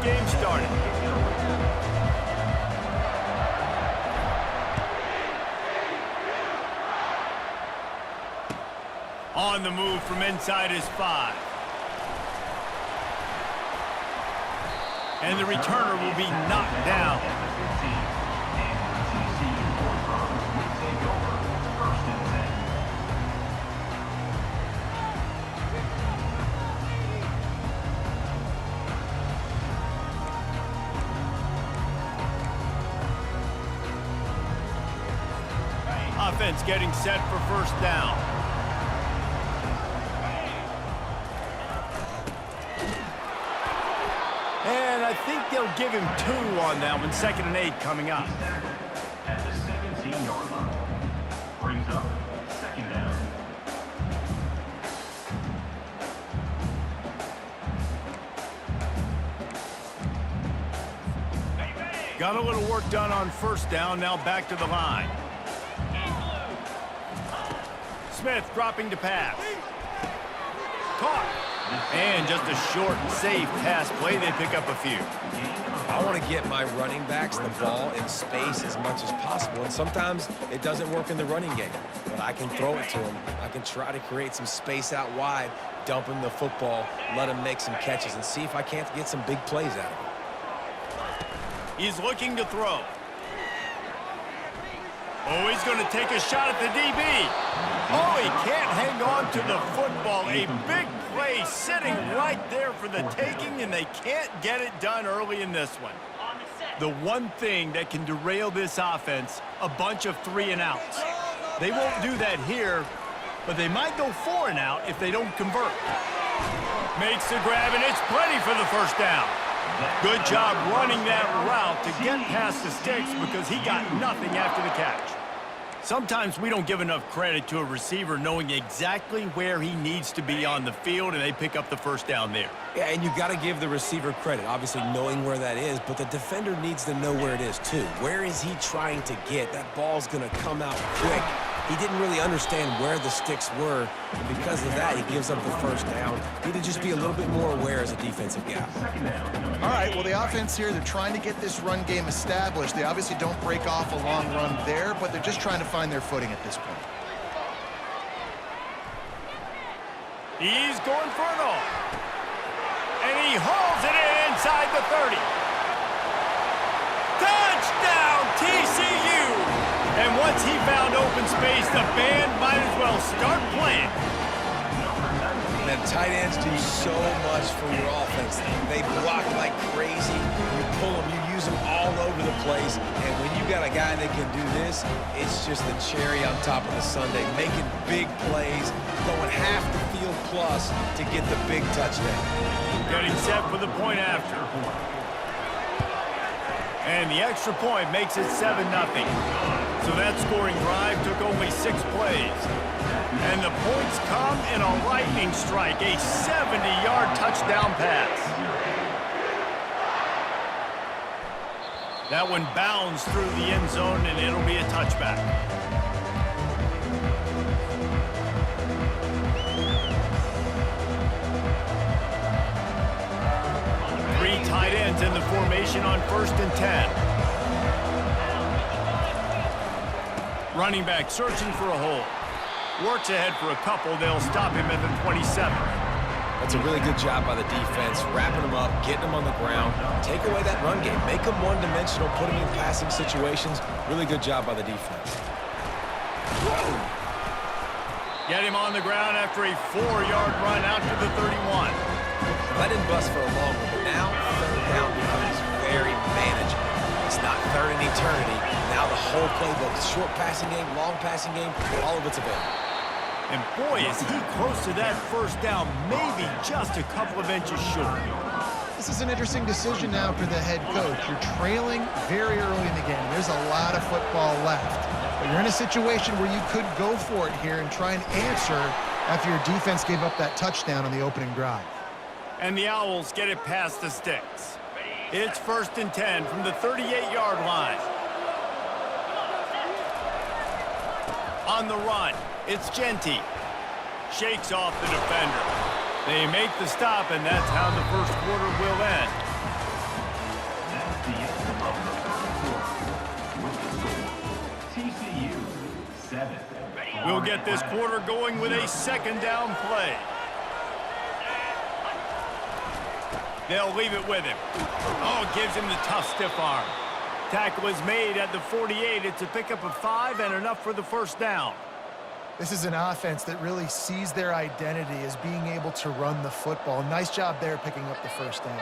game started. On the move from inside his 5. And the returner will be knocked down. Offense getting set for first down. And I think they'll give him 2 on that one. 2nd and 8 coming up. At the 17-yard line. Brings up 2nd down. Got a little work done on first down. Now back to the line. Smith dropping to pass. Caught. And just a short, safe pass play. They pick up a few. I want to get my running backs the ball in space as much as possible, and sometimes it doesn't work in the running game. But I can throw it to them. I can try to create some space out wide, dump him the football, let him make some catches, and see if I can't get some big plays out of him. He's looking to throw. Oh, he's going to take a shot at the DB. Oh, he can't hang on to the football. A big play sitting right there for the taking, and they can't get it done early in this one. The one thing that can derail this offense, a bunch of 3 and outs. They won't do that here, but they might go 4 and out if they don't convert. Makes the grab, and it's plenty for the first down. Good job running that route to get past the sticks because he got nothing after the catch. Sometimes we don't give enough credit to a receiver knowing exactly where he needs to be on the field, and they pick up the first down there. Yeah, and you got to give the receiver credit, obviously knowing where that is, but the defender needs to know where it is too. Where is he trying to get? That ball's going to come out quick. He didn't really understand where the sticks were, and because of that, he gives up the first down. Need to just be a little bit more aware as a defensive guy. All right, well, the offense here, they're trying to get this run game established. They obviously don't break off a long run there, but they're just trying to find their footing at this point. He's going for it all. And he hauls it in inside the 30. Touchdown, TCU! And once he found open space, the band might as well start playing. And tight ends do so much for your offense. They block like crazy. You pull them, you use them all over the place. And when you got a guy that can do this, it's just the cherry on top of the sundae. Making big plays, going half the field plus to get the big touchdown. Getting set for the point after. And the extra point makes it 7-0. So that scoring drive took only 6 plays. And the points come in a lightning strike, a 70-yard touchdown pass. That one bounds through the end zone, and it'll be a touchback. Three tight ends in the formation on 1st and 10. Running back searching for a hole. Works ahead for a couple. They'll stop him at the 27. That's a really good job by the defense, wrapping them up, getting them on the ground. Take away that run game. Make them one-dimensional, put them in passing situations. Really good job by the defense. Get him on the ground after a 4-yard run out to the 31. Let him bust for a long one, but now 3rd down becomes very manageable. It's not 3rd and eternity. Now the whole playbook, short passing game, long passing game, all of it's available. And boy, is he close to that first down, maybe just a couple of inches short. This is an interesting decision now for the head coach. You're trailing very early in the game. There's a lot of football left. But you're in a situation where you could go for it here and try and answer after your defense gave up that touchdown on the opening drive. And the Owls get it past the sticks. It's 1st and 10 from the 38-yard line. On the run, it's Genty. Shakes off the defender. They make the stop, and that's how the first quarter will end. get this quarter going with a second down play. They'll leave it with him. Oh, gives him the tough stiff arm. Tackle is made at the 48. It's a pickup of 5 and enough for the first down. This is an offense that really sees their identity as being able to run the football. Nice job there picking up the first down.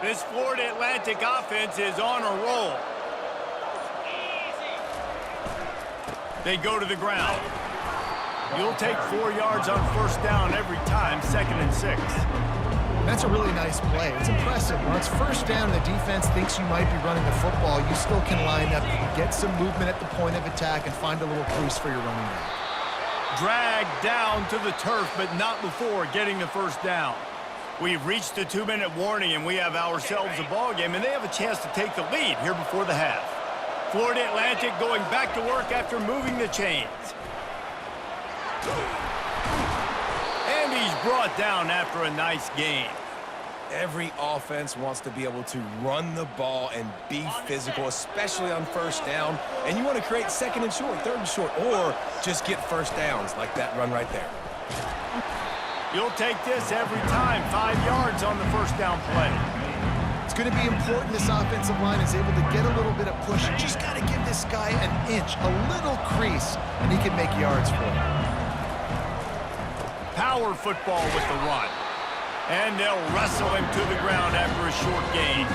This Florida Atlantic offense is on a roll. They go to the ground. You'll take 4 yards on first down every time, 2nd and 6. That's a really nice play. It's impressive. When it's first down and the defense thinks you might be running the football, you still can line up, get some movement at the point of attack, and find a little crease for your running back. Dragged down to the turf, but not before getting the first down. We've reached the 2-minute warning, and we have ourselves a ball game, and they have a chance to take the lead here before the half. Florida Atlantic going back to work after moving the chains. And he's brought down after a nice gain. Every offense wants to be able to run the ball and be physical, especially on first down. And you want to create 2nd and short, 3rd and short, or just get first downs like that run right there. You'll take this every time, 5 yards on the first down play. It's going to be important this offensive line is able to get a little bit of push. You just got to give this guy an inch, a little crease, and he can make yards for it. Power football with the run. And they'll wrestle him to the ground after a short gain.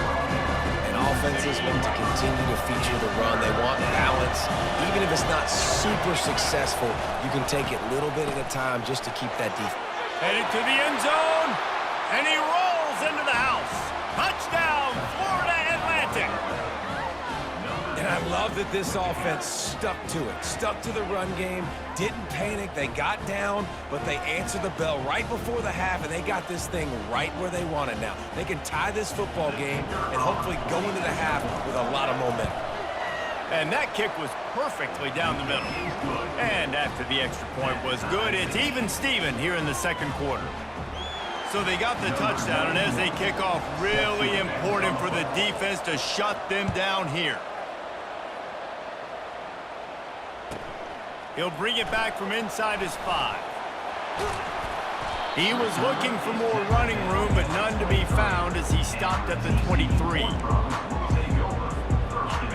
And offenses want to continue to feature the run. They want balance. Even if it's not super successful, you can take it little bit at a time just to keep that defense. Headed to the end zone, and he rolls into the house. Touchdown, Florida Atlantic. And I love that this offense stuck to it, stuck to the run game, didn't panic. They got down, but they answered the bell right before the half, and they got this thing right where they want it now. They can tie this football game and hopefully go into the half with a lot of momentum. And that kick was perfectly down the middle. And after the extra point was good, it's even Steven here in the second quarter. So they got the touchdown, and as they kick off, really important for the defense to shut them down here. He'll bring it back from inside his 5. He was looking for more running room, but none to be found as he stopped at the 23.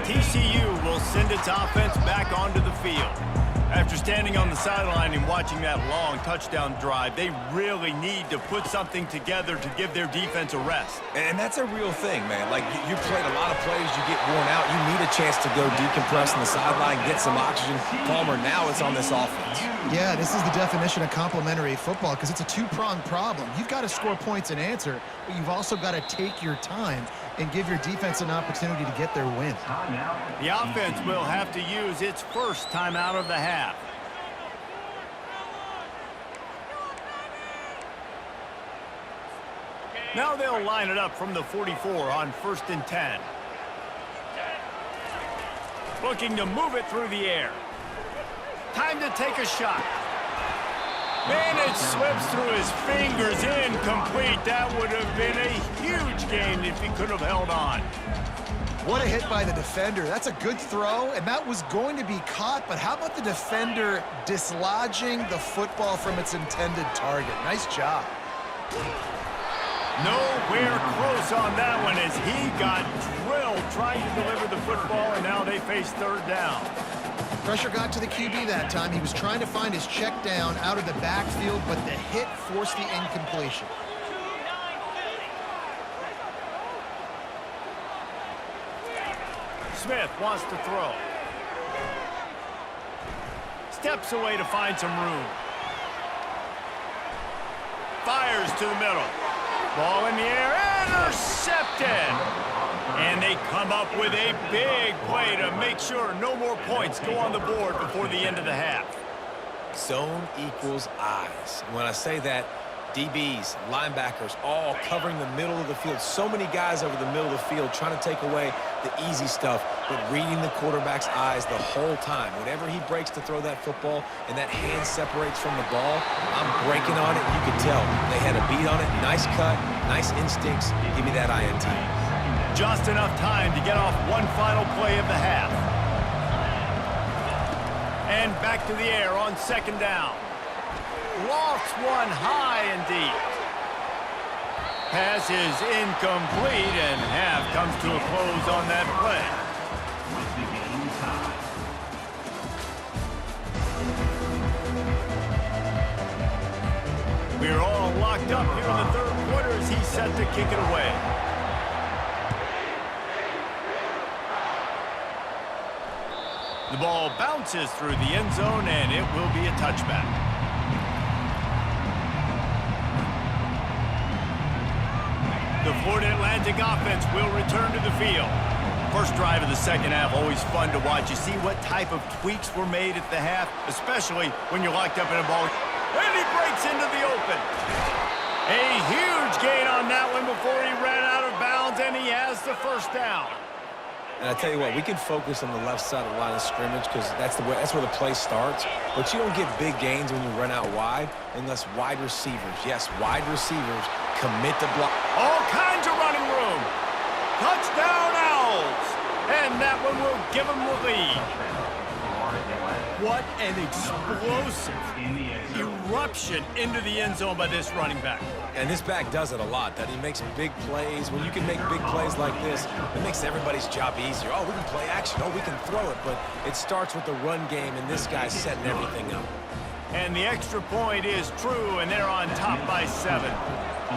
TCU will send its offense back onto the field. After standing on the sideline and watching that long touchdown drive, they really need to put something together to give their defense a rest. And that's a real thing, man. Like, you played a lot of plays, you get worn out. You need a chance to go decompress on the sideline, get some oxygen. Palmer, now it's on this offense. Yeah, this is the definition of complementary football because it's a two-pronged problem. You've got to score points and answer, but you've also got to take your time and give your defense an opportunity to get their win. The offense will have to use its first timeout of the half. Now they'll line it up from the 44 on 1st and 10. Looking to move it through the air. Time to take a shot. Man, it slips through his fingers, incomplete. That would have been a huge gain if he could have held on. What a hit by the defender. That's a good throw, and that was going to be caught, but how about the defender dislodging the football from its intended target? Nice job. Nowhere close on that one as he got drilled trying to deliver the football, and now they face 3rd down. Pressure got to the QB that time. He was trying to find his check down out of the backfield, but the hit forced the incompletion. Smith wants to throw. Steps away to find some room. Fires to the middle. Ball in the air, intercepted. And they come up with a big play to make sure no more points go on the board before the end of the half. Zone equals eyes. When I say that, DBs, linebackers, all covering the middle of the field. So many guys over the middle of the field trying to take away the easy stuff, but reading the quarterback's eyes the whole time. Whenever he breaks to throw that football and that hand separates from the ball, I'm breaking on it. You can tell they had a beat on it. Nice cut, nice instincts. Give me that INT. Just enough time to get off one final play of the half. And back to the air on second down. Lofts one high and deep. Pass is incomplete, and half comes to a close on that play. With the game tied. We're all locked up here in the third quarter as he's set to kick it away. The ball bounces through the end zone, and it will be a touchback. The Florida Atlantic offense will return to the field. First drive of the second half, always fun to watch. You see what type of tweaks were made at the half, especially when you're locked up in a ball. And he breaks into the open. A huge gain on that one before he ran out of bounds, and he has the first down. And I tell you what, we can focus on the left side of the line of scrimmage because that's where the play starts. But you don't get big gains when you run out wide unless wide receivers, yes, wide receivers, commit to block. All kinds of running room. Touchdown Owls. And that one will give them the lead. What an explosive eruption into the end zone by this running back. And this back does it a lot, that he makes big plays. When you can make big plays like this, it makes everybody's job easier. Oh, we can play action. Oh, we can throw it. But it starts with the run game, and this guy's setting everything up. And the extra point is true, and they're on top by 7.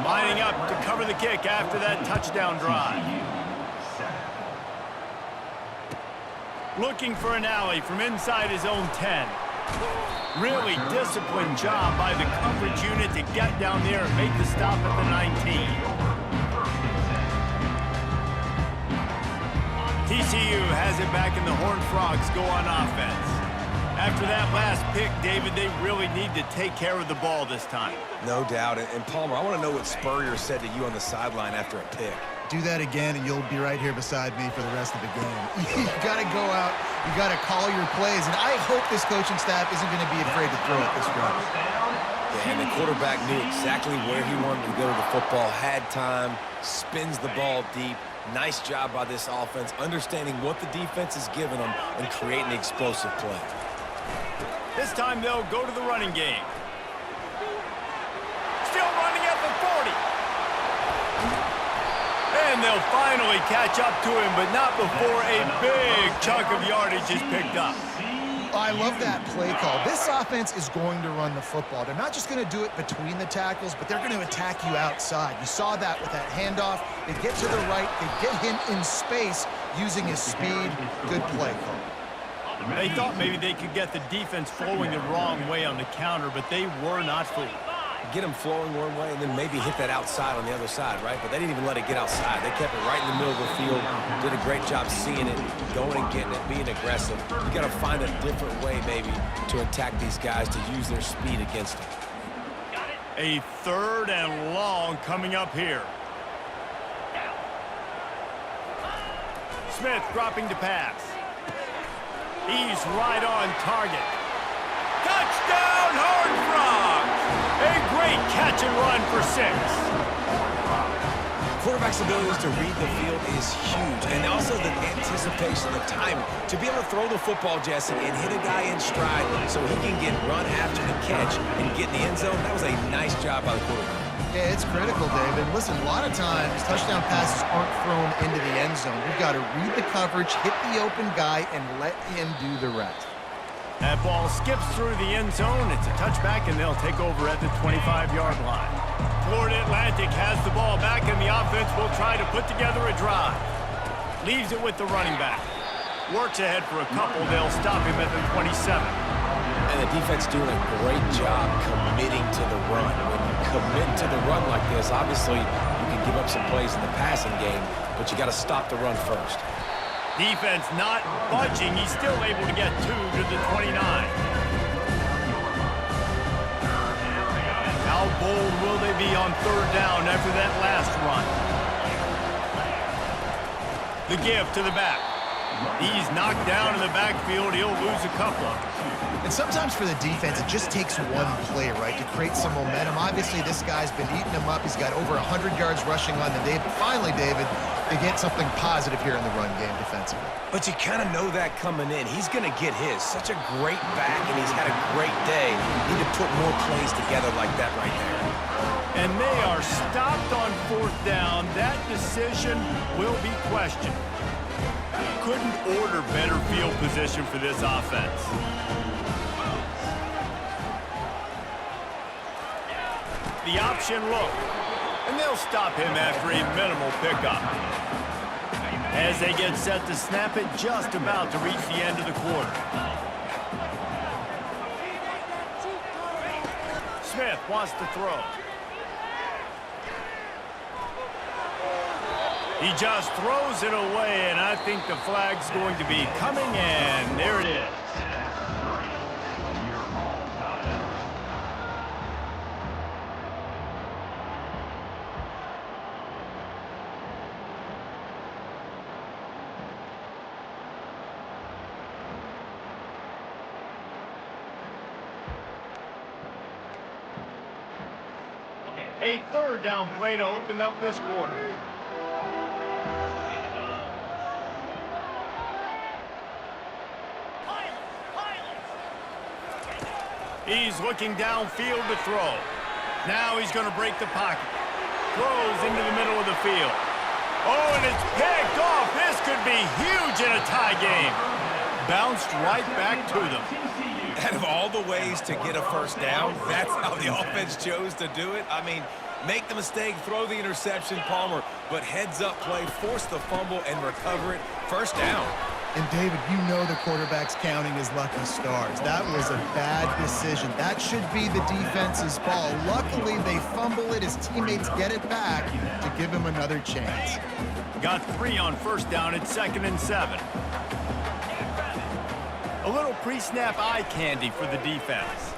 Lining up to cover the kick after that touchdown drive. Looking for an alley from inside his own 10. Really disciplined job by the coverage unit to get down there and make the stop at the 19. TCU has it back, and the Horned Frogs go on offense. After that last pick, David, they really need to take care of the ball this time. No doubt. And Palmer, I want to know what Spurrier said to you on the sideline after a pick. Do that again, and you'll be right here beside me for the rest of the game. You got to go out. You got to call your plays, and I hope this coaching staff isn't going to be afraid to throw it this way. Yeah, and the quarterback knew exactly where he wanted to go with the football, had time, spins the ball deep. Nice job by this offense, understanding what the defense is giving them and creating the explosive play. This time they'll go to the running game. Still running at the 40. And they'll finally catch up to him, but not before a big chunk of yardage is picked up. I love that play call. This offense is going to run the football. They're not just going to do it between the tackles, but they're going to attack you outside. You saw that with that handoff. They get to the right. They get him in space using his speed. Good play call. They thought maybe they could get the defense flowing the wrong way on the counter, but they were not fooled. Get them flowing one way and then maybe hit that outside on the other side, right? But they didn't even let it get outside. They kept it right in the middle of the field, did a great job seeing it, going and getting it, being aggressive. You got to find a different way maybe to attack these guys, to use their speed against them. A 3rd and long coming up here. Smith dropping to pass. He's right on target. Touchdown, Horned Frogs! A great catch and run for 6. Quarterback's abilities to read the field is huge, and also the anticipation, the timing. To be able to throw the football, Jesse, and hit a guy in stride so he can get run after the catch and get in the end zone, that was a nice job by the quarterback. Yeah, it's critical, David. Listen, a lot of times touchdown passes aren't thrown into the end zone. You've got to read the coverage, hit the open guy, and let him do the rest. That ball skips through the end zone. It's a touchback, and they'll take over at the 25-yard line. Florida Atlantic has the ball back, and the offense will try to put together a drive. Leaves it with the running back. Works ahead for a couple. They'll stop him at the 27. And the defense doing a great job committing to the run. When you commit to the run like this, obviously you can give up some plays in the passing game, but you got to stop the run first. Defense not budging. He's still able to get 2 to the 29. How bold will they be on 3rd down after that last run? The give to the back. He's knocked down in the backfield. He'll lose a couple. And sometimes for the defense, it just takes one play, right, to create some momentum. Obviously, this guy's been eating them up. He's got over 100 yards rushing on the day. But finally, David, they get something positive here in the run game defensively. But you kind of know that coming in. He's going to get his. Such a great back, and he's had a great day. Need to put more plays together like that right there. And they are stopped on 4th down. That decision will be questioned. Couldn't order better field position for this offense. The option look, and they'll stop him after a minimal pickup. As they get set to snap it, just about to reach the end of the quarter. Smith wants to throw. He just throws it away, and I think the flag's going to be coming, and there it is. A 3rd down play to open up this quarter. He's looking downfield to throw. Now he's going to break the pocket. Throws into the middle of the field. Oh, and it's picked off. This could be huge in a tie game. Bounced right back to them. Out of all the ways to get a first down, that's how the offense chose to do it. I mean, make the mistake, throw the interception, Palmer, but heads-up play, force the fumble, and recover it. First down. And, David, you know the quarterback's counting his lucky stars. That was a bad decision. That should be the defense's ball. Luckily, they fumble it. His teammates get it back to give him another chance. Got 3 on 1st down at 2nd and 7. A little pre-snap eye candy for the defense.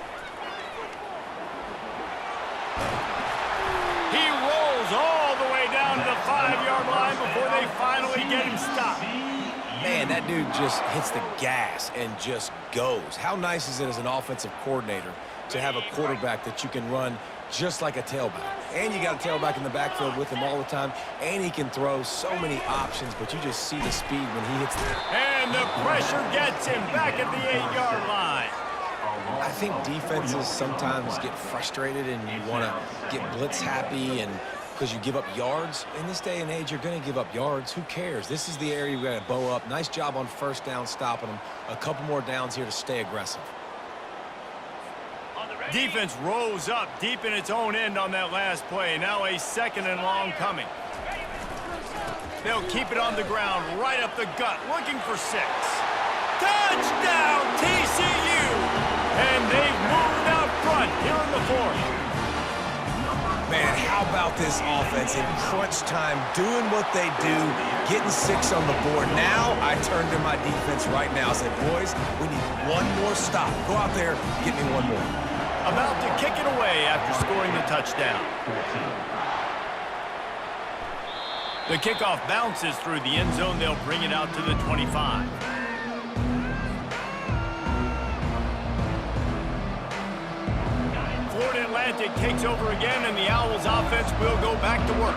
He rolls all the way down to the 5-yard line before they finally get him stopped. Man, that dude just hits the gas and just goes. How nice is it as an offensive coordinator to have a quarterback that you can run just like a tailback? And you got a tailback in the backfield with him all the time, and he can throw so many options, but you just see the speed when he hits the... And the pressure gets him back at the 8-yard line. I think defenses sometimes get frustrated and you want to get blitz happy and because you give up yards. In this day and age, you're going to give up yards. Who cares? This is the area you got to bow up. Nice job on 1st down stopping them. A couple more downs here to stay aggressive. Defense rose up deep in its own end on that last play. Now a 2nd and long coming. They'll keep it on the ground, right up the gut, looking for 6. Touchdown, TCU! And they've moved out front here in the 4th. Man, how about this offense in crunch time, doing what they do, getting 6 on the board. Now I turn to my defense right now and say, boys, we need one more stop. Go out there, get me one more. About to kick it away after scoring the touchdown. The kickoff bounces through the end zone. They'll bring it out to the 25. Florida Atlantic takes over again, and the Owls offense will go back to work.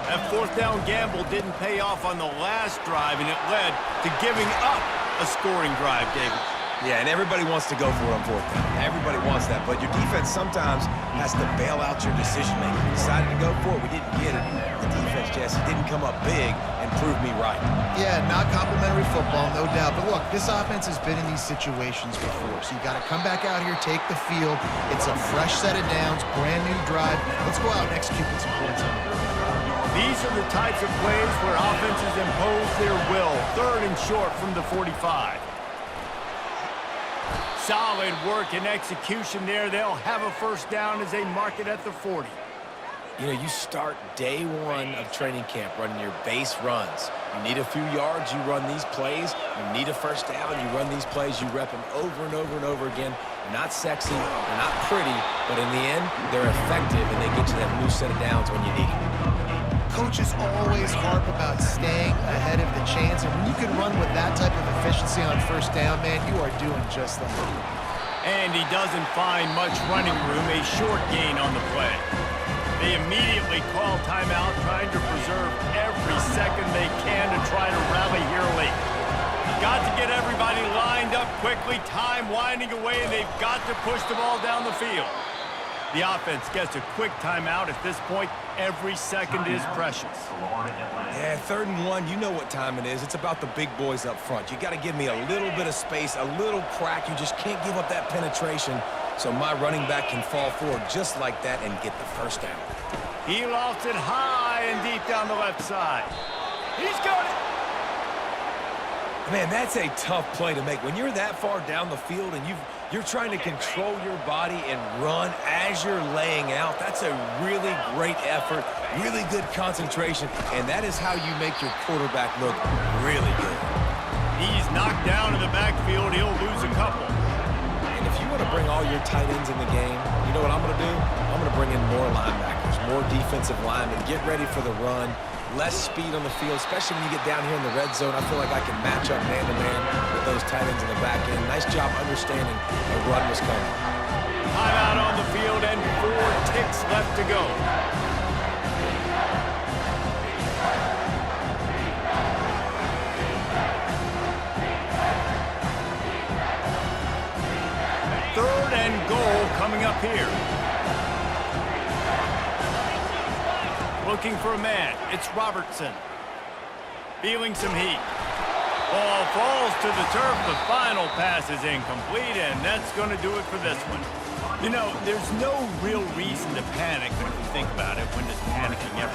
That 4th down gamble didn't pay off on the last drive, and it led to giving up a scoring drive, David. Yeah, and everybody wants to go for it on 4th down. Everybody wants that, but your defense sometimes has to bail out your decision-making. We decided to go for it. We didn't get it. The defense, Jesse, didn't come up big and prove me right. Yeah, not complimentary football, no doubt. But look, this offense has been in these situations before, so you got to come back out here, take the field. It's a fresh set of downs, brand new drive. Let's go out and execute with some points on the board. These are the types of plays where offenses impose their will. 3rd and short from the 45. Solid work and execution there. They'll have a 1st down as they mark it at the 40. You know, you start day 1 of training camp running your base runs. You need a few yards, you run these plays. You need a 1st down, you run these plays. You rep them over and over and over again. They're not sexy, they're not pretty, but in the end, they're effective, and they get you that new set of downs when you need them. Coaches always harp about staying ahead of the chains, and when you can run with that type of efficiency on 1st down, man, you are doing just that. And he doesn't find much running room, a short gain on the play. They immediately call timeout, trying to preserve every second they can to try to rally here late. Got to get everybody lined up quickly, time winding away, and they've got to push the ball down the field. The offense gets a quick timeout. At this point, every second is precious. Yeah, 3rd and 1, you know what time it is. It's about the big boys up front. You got to give me a little bit of space, a little crack. You just can't give up that penetration, so my running back can fall forward just like that and get the first down. He lofts it high and deep down the left side. He's got it. Man, that's a tough play to make. When you're that far down the field and you're trying to control your body and run as you're laying out, that's a really great effort, really good concentration, and that is how you make your quarterback look really good. He's knocked down in the backfield. He'll lose a couple. And if you want to bring all your tight ends in the game, you know what I'm going to do? I'm going to bring in more linebackers, more defensive linemen, get ready for the run. Less speed on the field, especially when you get down here in the red zone. I feel like I can match up man-to-man with those tight ends in the back end. Nice job understanding the run was coming. Timeout on the field and 4 ticks left to go. Third and goal coming up here. Looking for a man. It's Robertson. Feeling some heat. Ball falls to the turf. The final pass is incomplete, and that's going to do it for this one. You know, there's no real reason to panic when you think about it. When does panicking ever